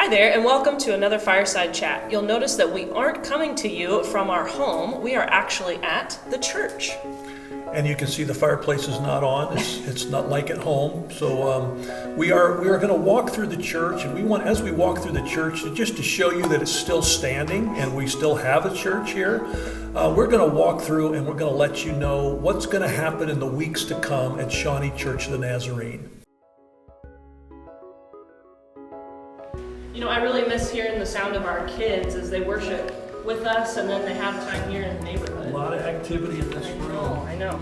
Hi there, and welcome to another Fireside Chat. You'll notice that we aren't coming to you from our home. We are actually at the church. And you can see the fireplace is not on. It's not like at home. So we are going to walk through the church, and we want, as we walk through the church, just to show you that it's still standing and we still have a church here. We're going to walk through and we're going to let you know what's going to happen in the weeks to come at Shawnee Church of the Nazarene. You know, I really miss hearing the sound of our kids as they worship with us, and then they have time here in the neighborhood. A lot of activity in this room. I know.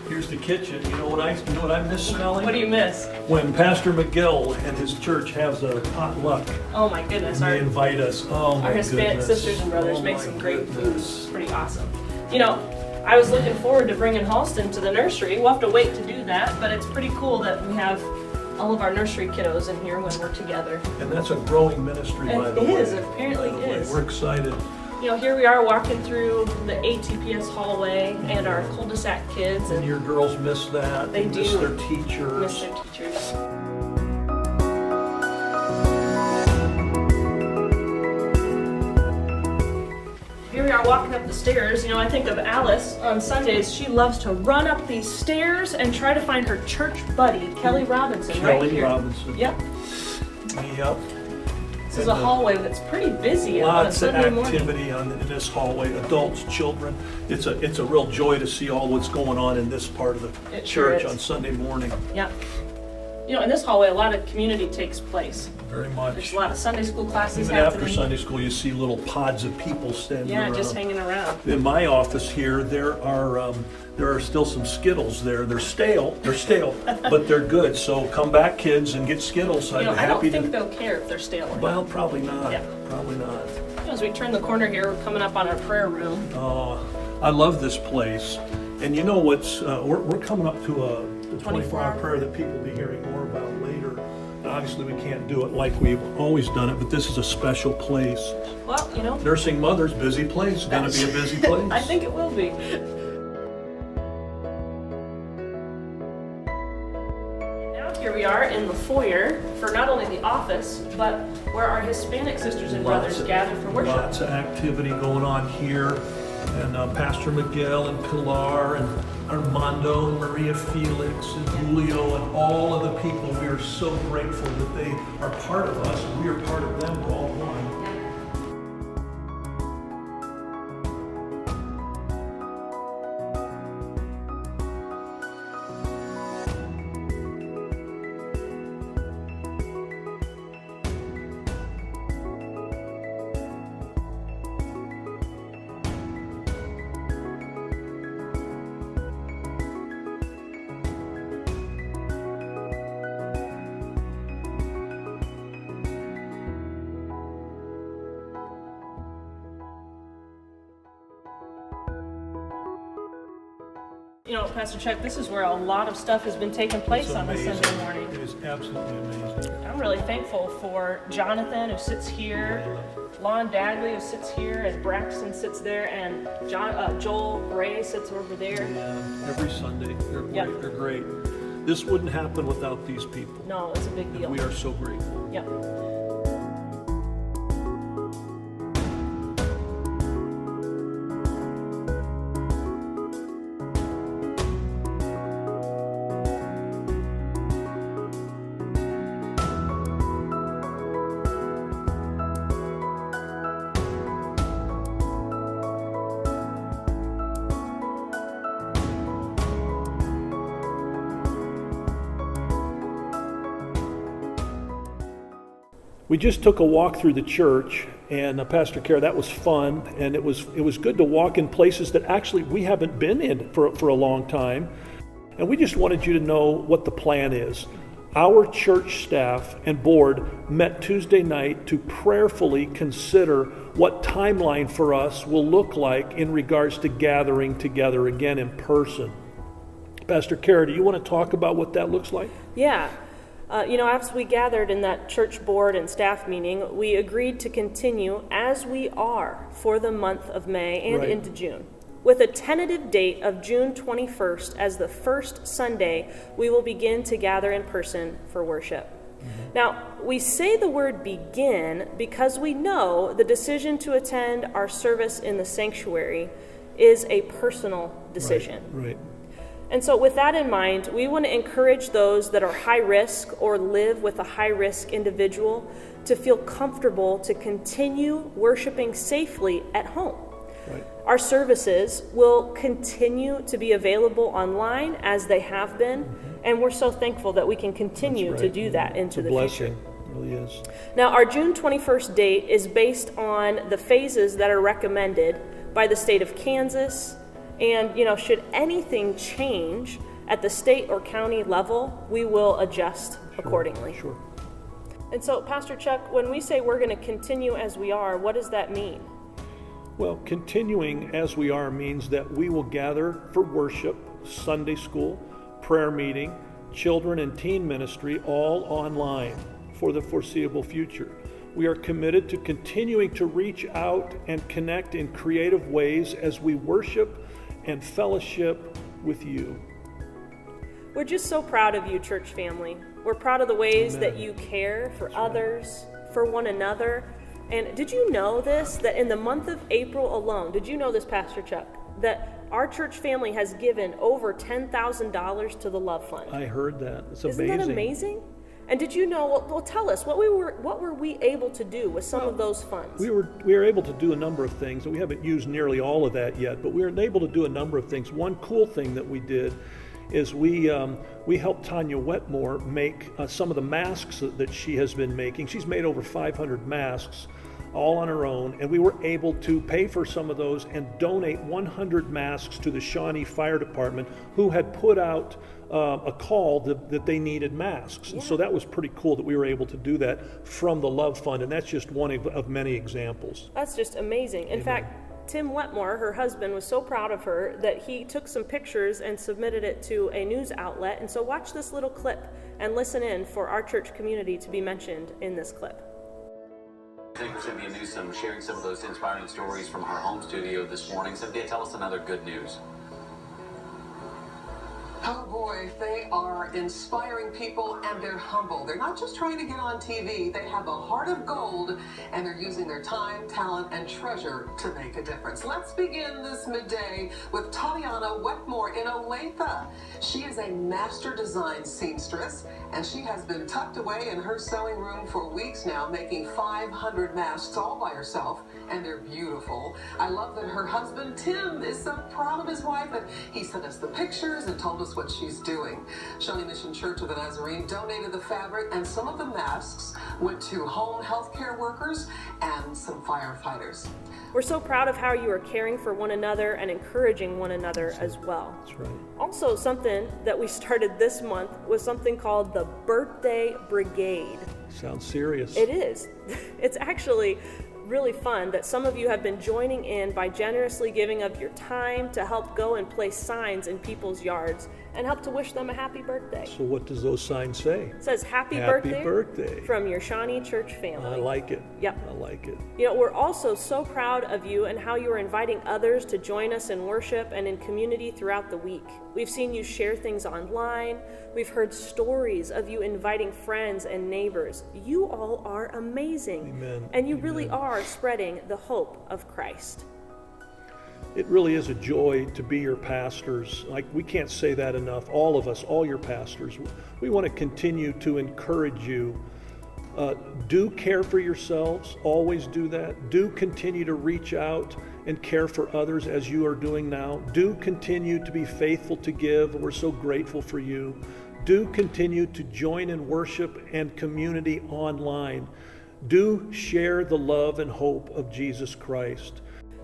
Here's the kitchen. You know what I miss smelling? What do you miss? When Pastor McGill and his church has a potluck. Oh my goodness. They invite us. Oh my Our Hispanic goodness. sisters and brothers make my some great food. goodness. It's pretty awesome. You know, I was looking forward to bringing Halston to the nursery. We'll have to wait to do that, but it's pretty cool that we have all of our nursery kiddos in here when we're together. And that's a growing ministry, by the way. It is, apparently it is. We're excited. You know, here we are walking through the ATPS hallway and our cul-de-sac kids. And your girls miss that. They miss do. their teachers. Miss their teachers. Here we are walking up the stairs. You know, I think of Alice on Sundays. She loves to run up these stairs and try to find her church buddy, Kelly Robinson, right here. Kelly Robinson. Yep. Yep. This is a hallway that's pretty busy on a Lots of Sunday morning. activity in this hallway. Adults, children. It's a real joy to see all what's going on in this part of the It sure church is. on Sunday morning. Yep. You know, in this hallway, a lot of community takes place. Very much. There's a lot of Sunday school classes Even happening. after Sunday school, you see little pods of people standing Yeah, around. just hanging around. In my office here, there are still some Skittles there. They're stale, but they're good. So come back, kids, and get Skittles. You know, I'm I don't happy think to. they'll care if they're stale or not. Well, probably not. Yeah. Probably not. You know, as we turn the corner here, we're coming up on our prayer room. Oh, I love this place. And you know what's? We're coming up to the 24-hour prayer that people will be hearing more about later. Obviously, we can't do it like we've always done it, but this is a special place. Well, you know. Nursing mothers, busy place. Going to be a busy place. I think it will be. Now here we are in the foyer for not only the office, but where our Hispanic sisters and brothers gather for worship. Lots of activity going on here. And Pastor Miguel and Pilar and Armando and Maria Felix and Julio and all of the people, we are so grateful that they are part of us and we are part of them. We're all one. You know, Pastor Chuck, this is where a lot of stuff has been taking place It's on this amazing. Sunday morning. It is absolutely amazing. I'm really thankful for Jonathan, who sits here, Lon Dagley, who sits here, and Braxton sits there, and Joel Ray sits over there. Yeah, every Sunday. They're great. Yep. They're great. This wouldn't happen without these people. No, it's a big deal. We are so grateful. Yep. We just took a walk through the church, and Pastor Cara, that was fun, and it was good to walk in places that actually we haven't been in for a long time. And we just wanted you to know what the plan is. Our church staff and board met Tuesday night to prayerfully consider what timeline for us will look like in regards to gathering together again in person. Pastor Cara, do you want to talk about what that looks like? Yeah. You know, as we gathered in that church board and staff meeting, we agreed to continue as we are for the month of May and into June. With a tentative date of June 21st as the first Sunday, we will begin to gather in person for worship. Now, we say the word begin because we know the decision to attend our service in the sanctuary is a personal decision. Right. And so with that in mind, we want to encourage those that are high risk or live with a high risk individual to feel comfortable to continue worshiping safely at home. Right. Our services will continue to be available online as they have been, and we're so thankful that we can continue to do that into the future. It really is. Now, our June 21st date is based on the phases that are recommended by the state of Kansas, and should anything change at the state or county level, we will adjust accordingly. Sure. And so, Pastor Chuck, when we say we're going to continue as we are, what does that mean? Well, continuing as we are means that we will gather for worship, Sunday school, prayer meeting, children and teen ministry, all online for the foreseeable future. We are committed to continuing to reach out and connect in creative ways as we worship and fellowship with you. We're just so proud of you, church family. We're proud of the ways that you care for others, for one another. And did you know this, that in the month of April alone, did you know this, Pastor Chuck, that our church family has given over $10,000 to the Love Fund? I heard that. It's amazing. Isn't that amazing? And did you know, well, tell us, what were we able to do with some of those funds? We were able to do a number of things, and we haven't used nearly all of that yet, but we were able to do a number of things. One cool thing that we did is we helped Tanya Wetmore make some of the masks that she has been making. She's made over 500 masks, all on her own, and we were able to pay for some of those and donate 100 masks to the Shawnee Fire Department, who had put out a call that they needed masks. And so that was pretty cool that we were able to do that from the Love Fund, and that's just one of many examples. That's just amazing. In fact, Tim Wetmore, her husband, was so proud of her that he took some pictures and submitted it to a news outlet. And so watch this little clip and listen in for our church community to be mentioned in this clip. I think Cynthia Newsom sharing some of those inspiring stories from her home studio this morning. Cynthia, tell us another good news. Oh boy, they are inspiring people and they're humble. They're not just trying to get on TV. They have a heart of gold and they're using their time, talent, and treasure to make a difference. Let's begin this midday with Tatiana Wetmore in Olathe. She is a master design seamstress and she has been tucked away in her sewing room for weeks now, making 500 masks all by herself, and they're beautiful. I love that her husband, Tim, is so proud of his wife and he sent us the pictures and told us what she's doing. Shawnee Mission Church of the Nazarene donated the fabric, and some of the masks went to home healthcare workers and some firefighters. We're so proud of how you are caring for one another and encouraging one another as well. That's right. Also, something that we started this month was something called the Birthday Brigade. Sounds serious. It is. It's actually really fun that some of you have been joining in by generously giving of your time to help go and place signs in people's yards and help to wish them a happy birthday. So what does those signs say? It says happy birthday from your Shawnee church family. I like it. Yep. I like it. We're also so proud of you and how you are inviting others to join us in worship and in community throughout the week. We've seen you share things online. We've heard stories of you inviting friends and neighbors. You all are amazing. Amen. And you really are spreading the hope of Christ. It really is a joy to be your pastors. Like, we can't say that enough. All of us, all your pastors, we want to continue to encourage you. Do care for yourselves. Always do that. Do continue to reach out and care for others as you are doing now. Do continue to be faithful to give. We're so grateful for you. Do continue to join in worship and community online. Do share the love and hope of Jesus Christ.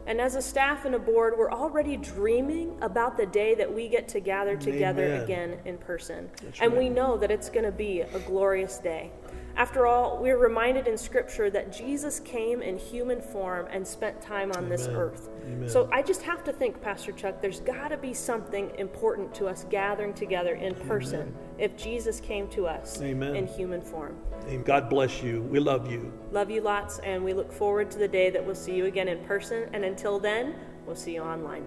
And as a staff and a board, we're already dreaming about the day that we get to gather together again in person. And we know that it's going to be a glorious day. After all, we're reminded in Scripture that Jesus came in human form and spent time on this earth. Amen. So I just have to think, Pastor Chuck, there's got to be something important to us gathering together in person if Jesus came to us in human form. God bless you. We love you. Love you lots, and we look forward to the day that we'll see you again in person. And until then, we'll see you online.